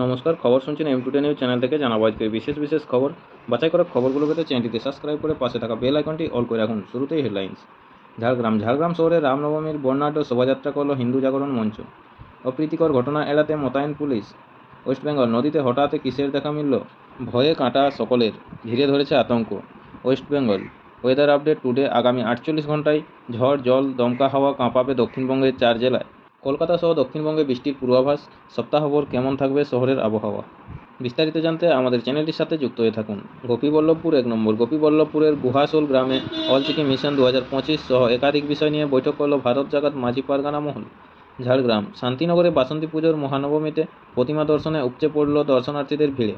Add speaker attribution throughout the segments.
Speaker 1: নমস্কার, খবর শুনছেন M2 নিউজ চ্যানেল থেকে। জানাবো আজকের বিশেষ খবর। বাছাই করা খবরগুলো পেতে চ্যানেলটিতে সাবস্ক্রাইব করে পাশে থাকা বেল আইকনটি অল করে রাখুন। শুরুতেই হেডলাইন্স। ঝাড়গ্রাম শহরে রামনবমীর বর্ণাঢ্য শোভাযাত্রা করল হিন্দু জাগরণ মঞ্চ। অপ্রীতিকর ঘটনা এড়াতে মোতায়েন পুলিশ। ওয়েস্টবেঙ্গল নদীতে হঠাৎ কিসের দেখা মিলল? ভয়ে কাঁটা সকলের, ঘিরে ধরেছে আতঙ্ক। West Bengal weather update today. আগামী 48 ঘন্টায় ঝড়, জল, দমকা হাওয়া কাঁপাবে দক্ষিণবঙ্গের 4 জেলায়। কলকাতা সহ দক্ষিণবঙ্গে বৃষ্টির পূর্বাভাস। সপ্তাহভর কেমন থাকবে শহরের আবহাওয়া? বিস্তারিত জানতে আমাদের চ্যানেলটির সাথে যুক্ত হয়ে থাকুন। গোপীবল্লভপুর 1 নম্বর। গোপীবল্লভপুরের গুহাশোল গ্রামে অল চিকি মিশন 2025 সহ একাধিক বিষয় নিয়ে বৈঠক করল ভারত জাগাত মাঝি পারগানা মহল। ঝাড়গ্রাম শান্তিনগরে বাসন্তী পুজোর মহানবমীতে প্রতিমা দর্শনে উপচে পড়ল দর্শনার্থীদের ভিড়ে।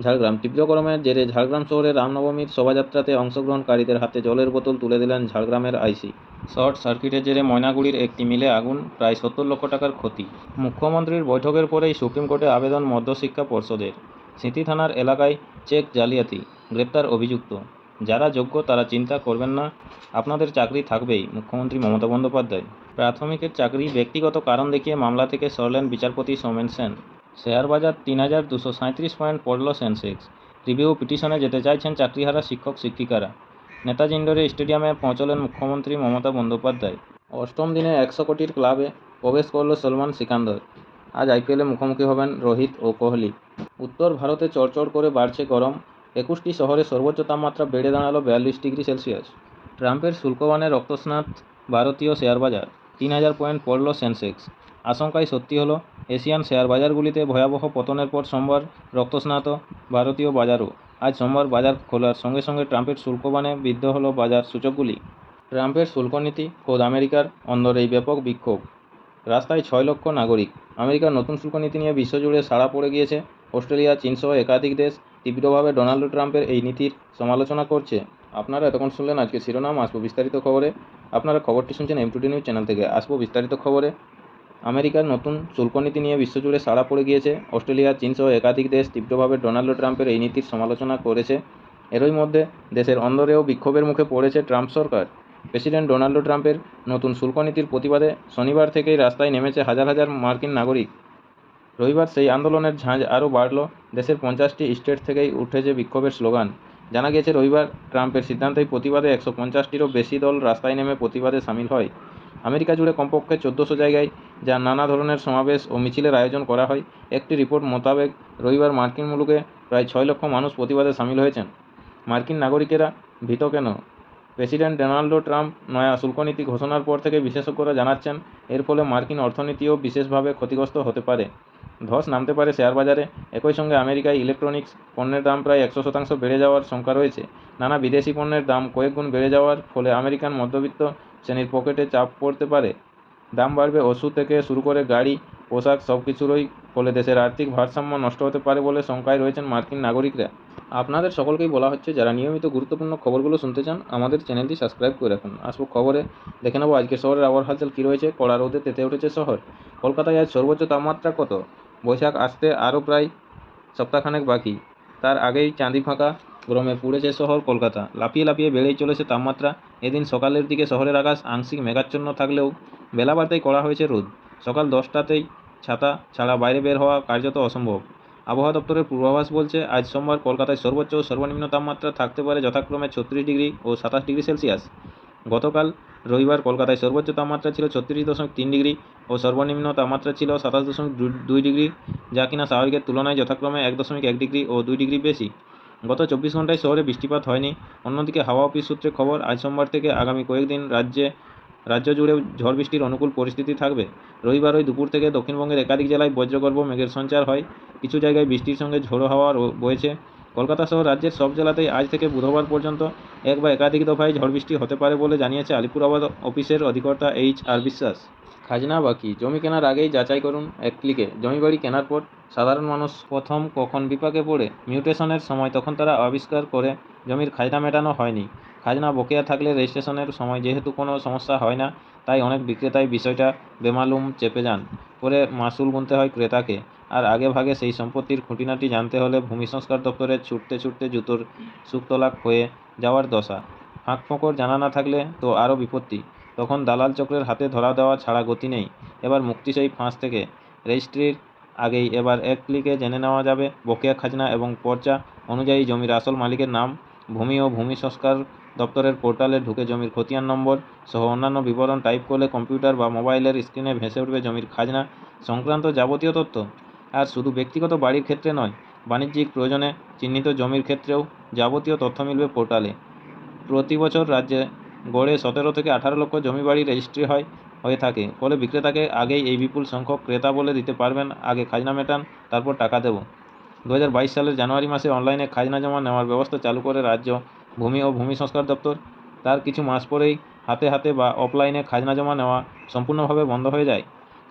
Speaker 1: ঝাড়গ্রাম তীব্র গরমের জেরে ঝাড়গ্রাম শহরে রামনবমীর শোভাযাত্রাতে অংশগ্রহণকারীদের হাতে জলের বোতল তুলে দিলেন ঝাড়গ্রামের আইসি। শর্ট সার্কিটের জেরে ময়নাগুড়ির একটি মিলে আগুন, প্রায় 70 লক্ষ টাকার ক্ষতি। মুখ্যমন্ত্রীর বৈঠকের পরেই সুপ্রিম কোর্টে আবেদন মধ্যশিক্ষা পর্ষদের। সিঁথি থানার এলাকায় চেক জালিয়াতি, গ্রেপ্তার অভিযুক্ত। যারা যোগ্য তারা চিন্তা করবেন না, আপনাদের চাকরি থাকবেই, মুখ্যমন্ত্রী মমতা বন্দ্যোপাধ্যায়। প্রাথমিকের চাকরি ব্যক্তিগত কারণ দেখিয়ে মামলা থেকে সরলেন বিচারপতি সৌমেন সেন। শেয়ার বাজার 3237 পয়েন্ট পড়ল সেন্সেক্স। রিভিউ পিটিশনে যেতে চাইছেন চাকরিহারা শিক্ষক শিক্ষিকারা। নেতাজি ইন্ডোরে স্টেডিয়ামে পৌঁছলেন মুখ্যমন্ত্রী মমতা বন্দ্যোপাধ্যায়। অষ্টম দিনে 100 কোটির ক্লাবে প্রবেশ করল সলমান সিকান্দর। আজ আইপিএলে মুখোমুখি হবেন রোহিত ও কোহলি। উত্তর ভারতে চড়চড় করে বাড়ছে গরম। 21টি শহরে সর্বোচ্চ তাপমাত্রা বেড়ে দাঁড়ালো 42 ডিগ্রি সেলসিয়াস। ট্রাম্পের শুল্কবাণে রক্তস্নাত ভারতীয় শেয়ার বাজার। 3000 পয়েন্ট পড়ল সেন্সেক্স। আশঙ্কাই সত্যি হলো, এশিয়ান শেয়ার বাজারগুলিতে ভয়াবহ পতনের পর সোমবার রক্তস্নাত ভারতীয় বাজারও। আজ সোমবার বাজার খোলার সঙ্গে সঙ্গে ট্রাম্পের শুল্কবাণে বিদ্ধ হলো বাজার সূচকগুলি। ট্রাম্পের শুল্কনীতি, খোদ আমেরিকার অন্দরেই ব্যাপক বিক্ষোভ। রাস্তায় 6 লক্ষ নাগরিক। আমেরিকার নতুন শুল্কনীতি নিয়ে বিশ্বজুড়ে সাড়া পড়ে গিয়েছে। অস্ট্রেলিয়া, চীনসহ একাধিক দেশ তীব্রভাবে ডোনাল্ড ট্রাম্পের এই নীতির সমালোচনা করছে। আপনারা এতক্ষণ শুনলেন আজকে শিরোনাম। আসবো বিস্তারিত খবরে। আপনারা খবরটি শুনছেন M2 নিউজ চ্যানেল থেকে। আসবো বিস্তারিত খবরে। আমেরিকার নতুন শুল্কনীতি নিয়ে বিশ্বজুড়ে সাড়া পড়ে গিয়েছে। অস্ট্রেলিয়া, চীনসহ একাধিক দেশ তীব্রভাবে ডোনাল্ড ট্রাম্পের এই নীতির সমালোচনা করেছে। এরই মধ্যে দেশের অন্দরেও বিক্ষোভের মুখে পড়েছে ট্রাম্প সরকার। প্রেসিডেন্ট ডোনাল্ড ট্রাম্পের নতুন শুল্কনীতির প্রতিবাদে শনিবার থেকেই রাস্তায় নেমেছে হাজার হাজার মার্কিন নাগরিক। রবিবার সেই আন্দোলনের ঝাঁজ আরও বাড়ল। দেশের 50টি স্টেট থেকেই উঠেছে বিক্ষোভের স্লোগান। জানা গেছে, রবিবার ট্রাম্পের সিদ্ধান্তের প্রতিবাদে 150টিরও বেশি দল রাস্তায় নেমে প্রতিবাদে সামিল হয়। আমেরিকা জুড়ে কমপক্ষে 1400 জায়গায় যা নানা ধরনের সমাবেশ ও মিছিলের আয়োজন করা হয়। একটি রিপোর্ট মোতাবেক রবিবার মার্কিন মুলুকে প্রায় 6 লক্ষ মানুষ প্রতিবাদে সামিল হয়েছেন। মার্কিন নাগরিকেরা ভীত কেন? প্রেসিডেন্ট ডোনাল্ড ট্রাম্প নয়া শুল্কনীতি ঘোষণার পর থেকে বিশেষজ্ঞরা জানাচ্ছেন, এর ফলে মার্কিন অর্থনীতিও বিশেষভাবে ক্ষতিগ্রস্ত হতে পারে। ধস নামতে পারে শেয়ার বাজারে। একই সঙ্গে আমেরিকায় ইলেকট্রনিক্স পণ্যের দাম প্রায় 100% বেড়ে যাওয়ার শঙ্কা রয়েছে। নানা বিদেশি পণ্যের দাম কয়েক গুণ বেড়ে যাওয়ার ফলে আমেরিকান মধ্যবিত্ত শ্রেণীর পকেটে চাপ পড়তে পারে। দাম বাড়বে ওষুধ থেকে শুরু করে গাড়ি, পোশাক সব কিছুরই। ফলে দেশের আর্থিক ভারসাম্য নষ্ট হতে পারে বলে শঙ্কায় রয়েছেন মার্কিন নাগরিকরা। আপনাদের সকলকেই বলা হচ্ছে, যারা নিয়মিত গুরুত্বপূর্ণ খবরগুলো শুনতে চান আমাদের চ্যানেলটি সাবস্ক্রাইব করে রাখুন। আসবো খবরে। দেখে নেব আজকের শহরের আবহাওয়ার হালচাল কী রয়েছে। কড়া রোদে তেতে উঠেছে শহর। কলকাতায় আজ সর্বোচ্চ তাপমাত্রা কত? বৈশাখ আসতে আরও প্রায় সপ্তাহখানেক বাকি। তার আগেই চাঁদি ফাঁকা গরমে পুড়েছে শহর কলকাতা। লাফিয়ে লাফিয়ে বেড়েই চলেছে তাপমাত্রা। এদিন সকালের দিকে শহরের আকাশ আংশিক মেঘাচ্ছন্ন থাকলেও বেলা বাড়তেই কড়া হয়েছে রোদ। সকাল 10টাতেই ছাতা ছাড়া বাইরে বের হওয়া কার্যত অসম্ভব। আবহাওয়া দপ্তরের পূর্বাভাস বলছে, আজ সোমবার কলকাতায় সর্বোচ্চ ও সর্বনিম্ন তাপমাত্রা থাকতে পারে যথাক্রমে 36 ডিগ্রি ও 27 ডিগ্রি সেলসিয়াস। গতকাল রবিবার কলকাতায় সর্বোচ্চ তাপমাত্রা ছিল 36.3 ডিগ্রি ও সর্বনিম্ন তাপমাত্রা ছিল 27.2 ডিগ্রি, যা কিনা স্বাভাবিকের তুলনায় যথাক্রমে 1.1 ডিগ্রি ও 2 ডিগ্রি বেশি। গত 24 ঘন্টায় শহরে বৃষ্টিপাত হয়নি। অন্যদিকে হাওয়া অফিস সূত্রে খবর, আজ সোমবার থেকে আগামী কয়েকদিন রাজ্য জুড়ে ঝড় বৃষ্টির অনুকূল পরিস্থিতি থাকবে। রবিবার ওই দুপুর থেকে দক্ষিণবঙ্গের একাধিক জেলায় বজ্রগর্ভ মেঘের সঞ্চার হয়। কিছু জায়গায় বৃষ্টির সঙ্গে ঝোড়ো হাওয়া বয়েছে। কলকাতা সহ রাজ্যের সব জেলাতেই আজ থেকে বুধবার পর্যন্ত এক বা একাধিক দফায় ঝড় বৃষ্টি হতে পারে বলে জানিয়েছে আলিপুর আবহাওয়া অফিসের অধিকর্তা HR বিশ্বাস। খাজনা বাকি, জমি কেনার আগেই যাচাই করুন এক ক্লিকে। জমি বাড়ি কেনার পর সাধারণ মানুষ প্রথম কখন বিপাকে পড়ে? মিউটেশনের সময়। তখন তারা আবিষ্কার করে জমির খাজনা মেটানো হয়নি। খাজনা বকেয়া থাকলে রেজিস্ট্রেশনের সময় যেহেতু কোনো সমস্যা হয় না, তাই অনেক বিক্রেতাই বিষয়টা বেমালুম চেপে যান। পরে মাসুল গুনতে হয় ক্রেতাকে। আর আগে ভাগে সেই সম্পত্তির খুঁটিনাটি জানতে হলে ভূমি সংস্কার দপ্তরে ছুটতে ছুটতে জুতোর শুকতলাক হয়ে যাওয়ার দশা। ফাঁকফোকর জানা না থাকলে তো আরও বিপত্তি। তখন দালাল চক্রের হাতে ধরা দেওয়া ছাড়া গতি নেই। এবার মুক্তি সেই ফাঁস থেকে। রেজিস্ট্রির আগেই এবার এক ক্লিকে জেনে নেওয়া যাবে বকেয়া খাজনা এবং পর্চা অনুযায়ী জমির আসল মালিকের নাম। ভূমি ও ভূমি সংস্কার দপ্তরের পোর্টালে ঢুকে জমির খতিয়ান নম্বর সহ অন্যান্য বিবরণ টাইপ করলে কম্পিউটার বা মোবাইলের স্ক্রিনে ভেসে উঠবে জমির খাজনা সংক্রান্ত যাবতীয় তথ্য। আর শুধু ব্যক্তিগত বাড়ির ক্ষেত্রে নয়, বাণিজ্যিক প্রয়োজনে চিহ্নিত জমির ক্ষেত্রেও যাবতীয় তথ্য মিলবে পোর্টালে। প্রতি বছর রাজ্যে গড়ে 17 থেকে 18 লক্ষ জমি বাড়ি রেজিস্ট্রি হয়ে থাকে। ফলে বিক্রেতাকে আগেই এই বিপুল সংখ্যক ক্রেতা বলে দিতে পারবেন, আগে খাজনা মেটান, তারপর টাকা দেব। 2022 সালের জানুয়ারি মাসে অনলাইনে খাজনা জমা নেওয়ার ব্যবস্থা চালু করে রাজ্য ভূমি ও ভূমি সংস্কার দপ্তর। তার কিছু মাস পরেই হাতে হাতে বা অফলাইনে খাজনা জমা নেওয়া সম্পূর্ণভাবে বন্ধ হয়ে যায়।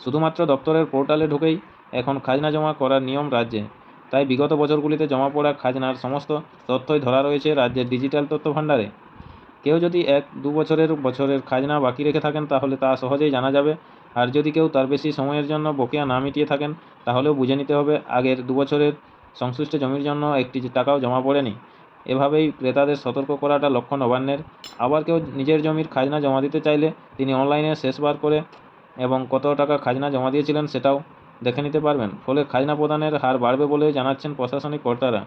Speaker 1: শুধুমাত্র দপ্তরের পোর্টালে ঢুকেই এখন খাজনা জমা করার নিয়ম রাজ্যে। তাই বিগত বছরগুলিতে জমা পড়া খাজনার সমস্ত তথ্যই ধরা রয়েছে রাজ্যের ডিজিটাল তথ্য ভাণ্ডারে। কেউ যদি 1-2 বছরের খাজনা বাকি রেখে থাকেন তাহলে তা সহজেই জানা যাবে। আর যদি কেউ তার বেশি সময়ের জন্য বকেয়া না মিটিয়ে থাকেন তাহলেও বুঝে নিতে হবে আগের 2 বছরের সংশ্লিষ্ট জমির জন্য একটি টাকাও জমা পড়েনি। এভাবেই ক্রেতাদের সতর্ক করাটা লক্ষ্য নবান্নের। আবার কেউ নিজের জমির খাজনা জমা দিতে চাইলে তিনি অনলাইনে শেষবার করে এবং কত টাকা খাজনা জমা দিয়েছিলেন সেটাও দেখে নিতে পারবেন। ফলে খাজনা প্রদানের হার বাড়বে বলে জানাচ্ছেন প্রশাসনিক কর্তারা।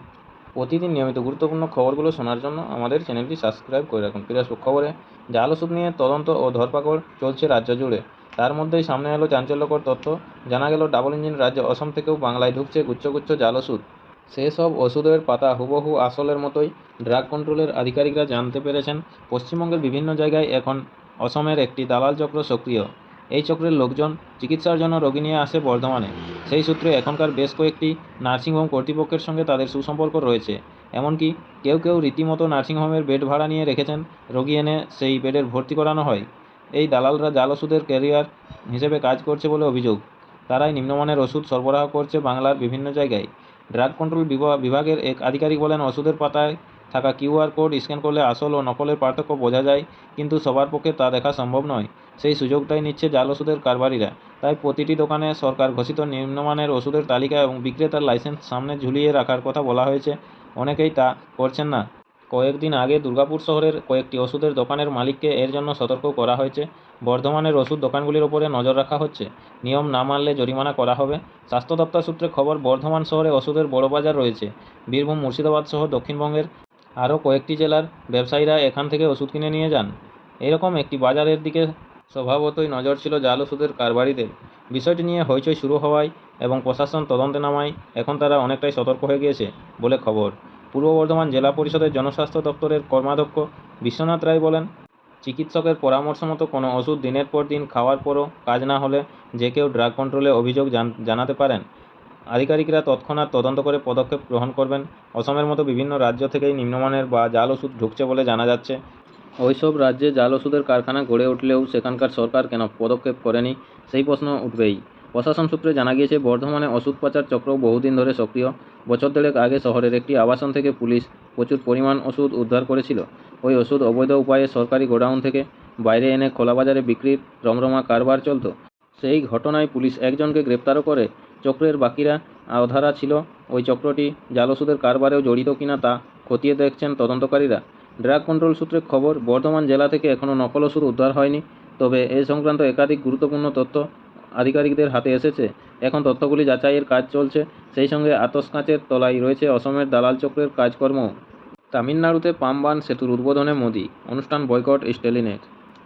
Speaker 1: প্রতিদিন নিয়মিত গুরুত্বপূর্ণ খবরগুলো শোনার জন্য আমাদের চ্যানেলটি সাবস্ক্রাইব করে রাখুন। ফিরে আসবো খবরে। জাল ওষুধ নিয়ে তদন্ত ও ধরপাকড় চলছে রাজ্য জুড়ে। তার মধ্যেই সামনে এলো চাঞ্চল্যকর তথ্য। জানা গেল ডাবল ইঞ্জিন রাজ্য অসম থেকেও বাংলায় ঢুকছে গুচ্ছ গুচ্ছ জাল ওষুধ। সেসব ওষুধের পাতা হুবহু আসলের মতোই। ড্রাগ কন্ট্রোলের আধিকারিকরা জানতে পেরেছেন পশ্চিমবঙ্গের বিভিন্ন জায়গায় এখন অসমের একটি দালাল চক্র সক্রিয়। এই চক্রের লোকজন চিকিৎসার জন্য রোগী নিয়ে আসে বর্ধমানে। সেই সূত্রে এখনকার বেশ কয়েকটি নার্সিংহোম কর্তৃপক্ষের সঙ্গে তাদের সুসম্পর্ক রয়েছে। এমনকি কেউ কেউ রীতিমতো নার্সিংহোমের বেড ভাড়া নিয়ে রেখেছেন, রোগী এনে সেই বেডের ভর্তি করানো হয়। এই দালালরা জাল ওষুধের ক্যারিয়ার হিসেবে কাজ করছে বলে অভিযোগ। তারাই নিম্নমানের ওষুধ সরবরাহ করছে বাংলার বিভিন্ন জায়গায়। ড্রাগ কন্ট্রোল বিভাগের এক আধিকারিক বলেন, ওষুধের পাতায় থাকা কিউআর কোড স্ক্যান করলে আসল ও নকলের পার্থক্য বোঝা যায়, কিন্তু সবার পক্ষে তা দেখা সম্ভব নয়। সেই সুযোগটাই নিচ্ছে জাল ওষুধের কারবারিরা। তাই প্রতিটি দোকানে সরকার ঘোষিত নিম্নমানের ওষুধের তালিকা এবং বিক্রেতার লাইসেন্স সামনে ঝুলিয়ে রাখার কথা বলা হয়েছে। অনেকেই তা করছেন না। কয়েকদিন আগে দুর্গাপুর শহরের কয়েকটি ওষুধের দোকানের মালিককে এর জন্য সতর্ক করা হয়েছে। বর্ধমানের ওষুধ দোকানগুলির ওপরে নজর রাখা হচ্ছে, নিয়ম না মানলে জরিমানা করা হবে। স্বাস্থ্য দপ্তর সূত্রে খবর, বর্ধমান শহরে ওষুধের বড় বাজার রয়েছে। বীরভূম, মুর্শিদাবাদ সহ দক্ষিণবঙ্গের আরও কয়েকটি জেলার ব্যবসায়ীরা এখান থেকে ওষুধ কিনে নিয়ে যান। এরকম একটি বাজারের দিকে স্বভাবতই নজর ছিল জাল ওষুধের কারবারিদের। বিষয়টি নিয়ে হইচই শুরু হওয়ায় এবং প্রশাসন তদন্তে নামায় এখন তারা অনেকটাই সতর্ক হয়ে গিয়েছে বলে খবর। পূর্ব বর্ধমান জেলা পরিষদের জনস্বাস্থ্য দপ্তরের কর্মাধ্যক্ষ বিশ্বনাথ রায় বলেন, চিকিৎসকের পরামর্শ মতো কোনো ওষুধ দিনের পর দিন খাওয়ার পরও কাজ না হলে যে কেউ ড্রাগ কন্ট্রোলে অভিযোগ জানাতে পারেন। আধিকারিকরা তৎক্ষণাৎ তদন্ত করে পদক্ষেপ গ্রহণ করবেন। অসমের মতো বিভিন্ন রাজ্য থেকেই নিম্নমানের বা জাল ওষুধ ঢুকছে বলে জানা যাচ্ছে। ওইসব রাজ্যে জাল ওষুধের কারখানা গড়ে উঠলেও সেখানকার সরকার কেন পদক্ষেপ করেনি, সেই প্রশ্ন উঠবেই। প্রশাসন সূত্রে জানা গিয়েছে, বর্ধমানে ওষুধ পাচার চক্র বহুদিন ধরে সক্রিয়। বছর দেড়েক আগে শহরের একটি আবাসন থেকে পুলিশ প্রচুর পরিমাণ ওষুধ উদ্ধার করেছিল। ওই ওষুধ অবৈধ উপায়ে সরকারি গোডাউন থেকে বাইরে এনে খোলা বাজারে বিক্রির রমরমা কারবার চলত। সেই ঘটনায় পুলিশ একজনকে গ্রেপ্তারও করে। চক্রের বাকিরা অধরা ছিল। ওই চক্রটি জাল ওষুধের কারবারেও জড়িত কিনা তা খতিয়ে দেখছেন তদন্তকারীরা। ড্রাগ কন্ট্রোল সূত্রে খবর, বর্ধমান জেলা থেকে এখনও নকল ওষুধ উদ্ধার হয়নি। তবে এ সংক্রান্ত একাধিক গুরুত্বপূর্ণ তথ্য আধিকারিকদের হাতে এসেছে। এখন তথ্যগুলি যাচাইয়ের কাজ চলছে। সেই সঙ্গে আতশকাঁচের তলায় রয়েছে অসমের দালাল চক্রের কাজকর্ম। তামিলনাড়ুতে পাম্বান সেতুর উদ্বোধনে মোদি, অনুষ্ঠান বয়কট স্ট্যালিনের।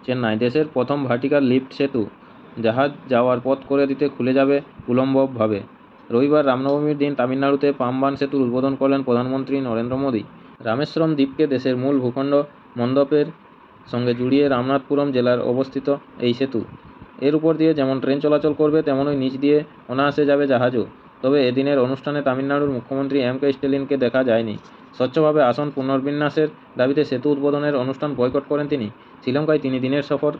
Speaker 1: চেন্নাই, দেশের প্রথম ভার্টিক্যাল লিফট সেতু জাহাজ যাওয়ার পথ করে দিতে খুলে যাবে উলম্বভাবে। রবিবার রামনবমীর দিন তামিলনাড়ুতে পাম্বান সেতুর উদ্বোধন করলেন প্রধানমন্ত্রী নরেন্দ্র মোদী। রামেশ্বরম দ্বীপকে দেশের মূল ভূখণ্ড মণ্ডপের সঙ্গে জুড়িয়ে রামনাথপুরম জেলার অবস্থিত এই সেতু। এর উপর দিয়ে যেমন ট্রেন চলাচল করবে, তেমনই নিচ দিয়ে অনায়াসে যাবে জাহাজও। তবে এদিনের অনুষ্ঠানে তামিলনাড়ুর মুখ্যমন্ত্রী এম.কে স্ট্যালিনকে দেখা যায়নি। স্বচ্ছভাবে আসন পুনর্বিন্যাসের দাবিতে সেতু উদ্বোধনের অনুষ্ঠান বয়কট করেন তিনি। শ্রীলঙ্কায় 3 দিনের সফর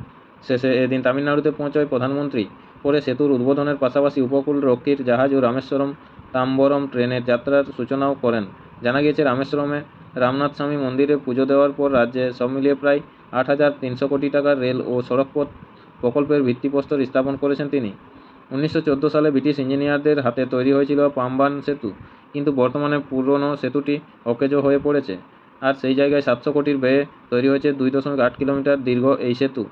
Speaker 1: শেষে এদিন তামিলনাড়ুতে পৌঁছয় প্রধানমন্ত্রী। পরে সেতুর উদ্বোধনের পাশাপাশি উপকূল রক্ষীর জাহাজ ও রামেশ্বরম তাম্বরম ট্রেনের যাত্রার সূচনাও করেন। জানা গিয়েছে, রামেশ্বরমে রামনাথস্বামী মন্দিরে পুজো দেওয়ার পর রাজ্যে সব মিলিয়ে প্রায় 8,300 কোটি টাকার রেল ও সড়কপথ প্রকল্পের ভিত্তিপ্রস্তর স্থাপন করেছেন তিনি। 1914 সালে ব্রিটিশ ইঞ্জিনিয়ারদের হাতে তৈরি হয়েছিল পাম্বান সেতু, কিন্তু বর্তমানে পুরনো সেতুটি অকেজো হয়ে পড়েছে। আর সেই জায়গায় 700 কোটির ব্যয়ে তৈরি হয়েছে 2.8 কিলোমিটার দীর্ঘ এই সেতু।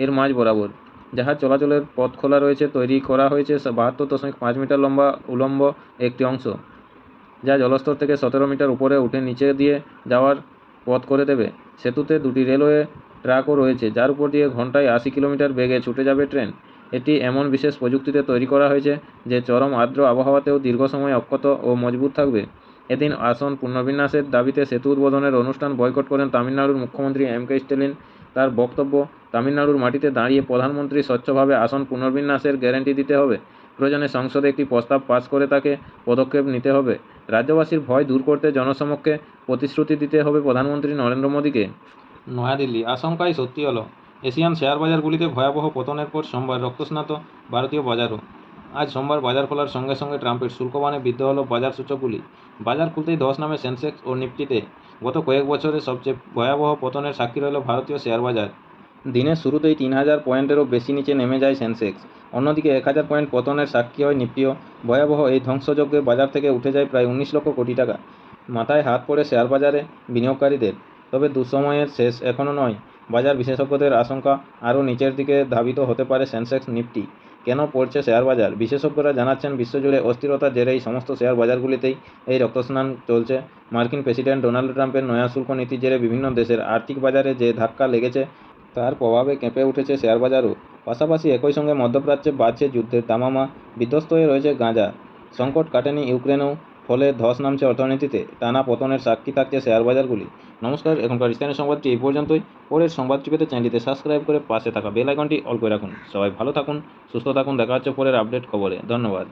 Speaker 1: এর মাঝ বরাবর জাহাজ চলাচলের পথ খোলা রয়েছে। তৈরি করা হয়েছে 72.5 মিটার লম্বা উলম্ব একটি অংশ, যা জলস্তর থেকে 17 মিটার উপরে উঠে নিচে দিয়ে যাওয়ার পথ করে দেবে। সেতুতে দুটি রেলওয়ে ট্র্যাকও রয়েছে, যার উপর দিয়ে ঘন্টায় 80 কিলোমিটার বেগে ছুটে যাবে ট্রেন। এটি এমন বিশেষ প্রযুক্তিতে তৈরি করা হয়েছে যে চরম আর্দ্র আবহাওয়াতেও দীর্ঘ সময় অক্ষত ও মজবুত থাকবে। এদিন আসন পুনর্বিন্যাসের দাবিতে সেতু উদ্বোধনের অনুষ্ঠান বয়কট করেন তামিলনাড়ুর মুখ্যমন্ত্রী এম.কে স্ট্যালিন। তার বক্তব্য, তামিলনাড়ুর মাটিতে দাঁড়িয়ে প্রধানমন্ত্রী স্বচ্ছভাবে আসন পুনর্বিন্যাসের গ্যারান্টি দিতে হবে। প্রয়োজনে সংসদে একটি প্রস্তাব পাস করে তাকে পদক্ষেপ নিতে হবে। রাজ্যবাসীর ভয় দূর করতে জনসমক্ষে প্রতিশ্রুতি দিতে হবে প্রধানমন্ত্রী নরেন্দ্র মোদীকে। নয়াদিল্লি, আশঙ্কাই সত্যি হলো। এশিয়ান শেয়ার বাজারগুলিতে ভয়াবহ পতনের পর সোমবার রক্তস্নাত ভারতীয় বাজারও। আজ সোমবার বাজার খোলার সঙ্গে সঙ্গে ট্রাম্পের শুল্কবাণে বিদ্ধ হলো বাজার সূচকগুলি। বাজার খুলতেই ধস নামে সেন্সেক্স ও নিফটিতে। গত কয়েক বছরে সবচেয়ে ভয়াবহ পতনের সাক্ষী রইল ভারতীয় শেয়ার বাজার। দিনের শুরুতেই 3000 পয়েন্টেরও বেশি নিচে নেমে যায় সেন্সেক্স। অন্যদিকে 1000 পয়েন্ট পতনের সাক্ষী হয় নিফটিও। ভয়াবহ এই ধ্বংসযজ্ঞে বাজার থেকে উঠে যায় প্রায় 19 লক্ষ কোটি টাকা। মাথায় হাত পড়ে শেয়ার বাজারে বিনিয়োগকারীদের। তবে দুঃসময়ের শেষ এখনও নয়। বাজার বিশেষজ্ঞদের আশঙ্কা, আরও নিচের দিকে ধাবিত হতে পারে সেন্সেক্স নিফটি। কেন পড়ছে শেয়ার বাজার? বিশেষজ্ঞরা জানাচ্ছেন, বিশ্বজুড়ে অস্থিরতার জেরেই সমস্ত শেয়ার বাজারগুলিতেই এই রক্তস্নান চলছে। মার্কিন প্রেসিডেন্ট ডোনাল্ড ট্রাম্পের নয়া শুল্ক নীতির জেরে বিভিন্ন দেশের আর্থিক বাজারে যে ধাক্কা লেগেছে, তার প্রভাবে কেঁপে উঠেছে শেয়ার বাজারও। পাশাপাশি একই সঙ্গে মধ্যপ্রাচ্যে বাড়ছে যুদ্ধের দামামা, বিধ্বস্ত হয়ে রয়েছে গাঁজা। সংকট কাটেনি ইউক্রেনেও, ফলে ধস নামছে অর্থনীতিতে। টানা পতনের সাক্ষী থাকছে শেয়ার বাজারগুলি। নমস্কার, এখনকার স্থানীয় সংবাদটি এই পর্যন্তই। পরের সংবাদটি পেতে চ্যানেলটিতে সাবস্ক্রাইব করে পাশে থাকা বেল আইকনটি অল করে রাখুন। সবাই ভালো থাকুন, সুস্থ থাকুন। দেখা হচ্ছে পরের আপডেট খবরে। ধন্যবাদ।